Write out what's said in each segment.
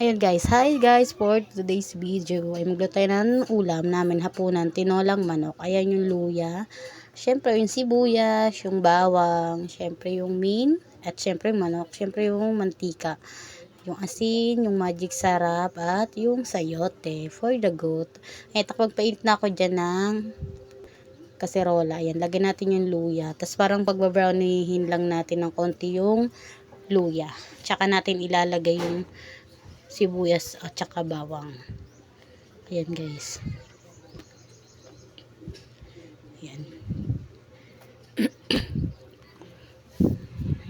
Ayun guys, hi guys, for today's video ay magluto tayo ng ulam namin hapunan, tinolang manok. Ayan yung luya, syempre yung sibuyas, yung bawang, syempre yung min, at syempre yung manok, syempre yung mantika, yung asin, yung magic sarap, at yung sayote for the goat. Ay takpagpainit na ako dyan ng kaserola. Ayan, lagyan natin yung luya, tapos parang pagbabrownihin lang natin ng konti yung luya, tsaka natin ilalagay yung sibuyas at saka bawang. Ayan guys. Ayan.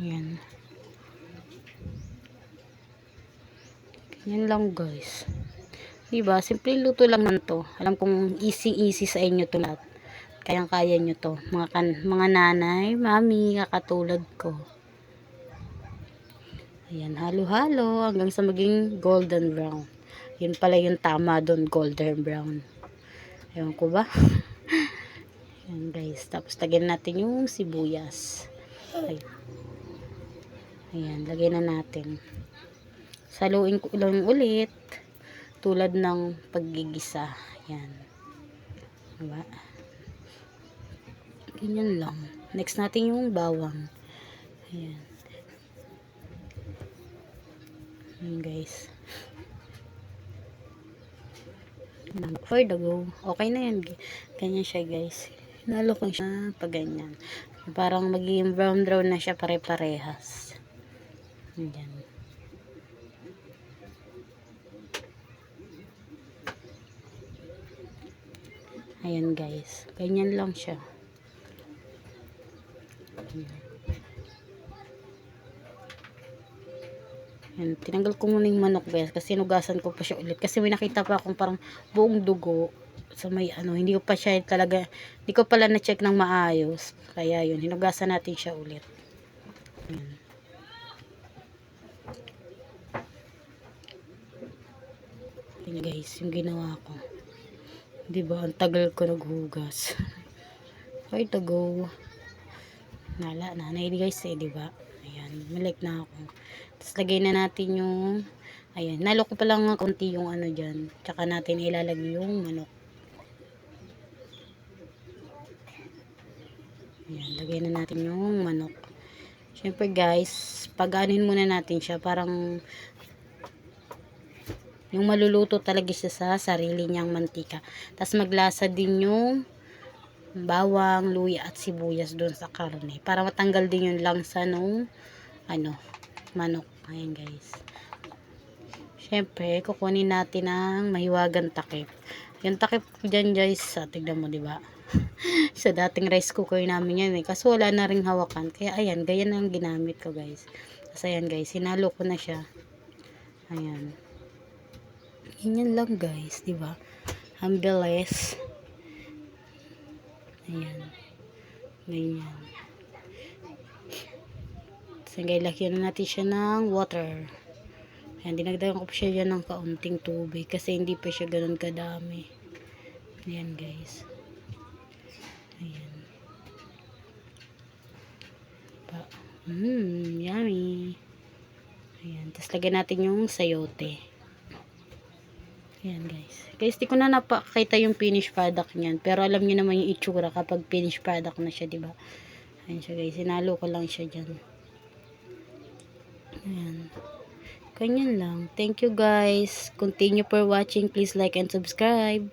Ayan. Ayan lang guys. Diba? Simple luto lang man to. Alam kong easy sa inyo to lahat. Kayang-kaya nyo to. Mga nanay, mami, kakatulad ko. Ayan, halo-halo hanggang sa maging golden brown. Yun pala yung tama doon, golden brown. Ewan ko ba? Ayan guys, tapos lagyan natin yung sibuyas. Ayan, lagay na natin. Saluin ko lang ulit tulad ng paggigisa. Ayan. Diba? Ganyan lang. Next natin yung bawang. Ayan. Ayan guys. For the go. Okay na yan. Ganyan siya guys. Hinalo ko siya pag ganyan. Parang magiging brown na siya pare-parehas. Ayan. Ayan guys. Ganyan lang siya. Ayan. Tinanggal ko muna yung manok guys. Kasi nugasan ko pa siya ulit. Kasi may nakita pa akong parang buong dugo. So may ano. Hindi ko pa siya talaga. Hindi ko pala na-check ng maayos. Kaya yun. Hinugasan natin siya ulit. Ayan. Ayan guys. Yung ginawa ko. Diba? Ang tagal ko naghugas. Ay, tago. Nanay guys eh, diba? Ayan, malik na ako. Tapos lagay na natin yung, ayan, nalo ko pa lang konti yung ano dyan. Tsaka natin ilalagay yung manok. Ayan, lagay na natin yung manok. Siyempre guys, pag-anin muna natin siya, parang yung maluluto talaga siya sa sarili niyang mantika. Tapos maglasa din yung bawang, luya at sibuyas doon sa karne para matanggal din yung langsa nung ano, manok. Ayan guys. Syempre, kukunin natin ang mahiwagang takip. Yung takip dyan guys, tignan mo diba? Sa dating rice cooker namin yan eh. Kaso wala na ring hawakan. Kaya ayan, ganyan ang ginamit ko guys. Kasi ayan guys, hinalo ko na siya. Ayan. Ganyan lang guys, diba? Ang bilis. Ayan. Ganyan. So, lagyan na natin siya ng water. Ayan, dinagdagan ko pa siya dyan ng kaunting tubig kasi hindi pa siya ganun kadami. Ayan guys. Ayan. Yummy. Ayan. Tapos lagyan natin yung sayote. Ayan guys. Guys, di ko na napakita yung finished product niyan. Pero alam niyo naman yung itsura kapag finished product na siya, diba? Ayan siya guys. Sinalo ko lang siya dyan. Ayan. Ganyan lang. Thank you guys. Continue for watching. Please like and subscribe.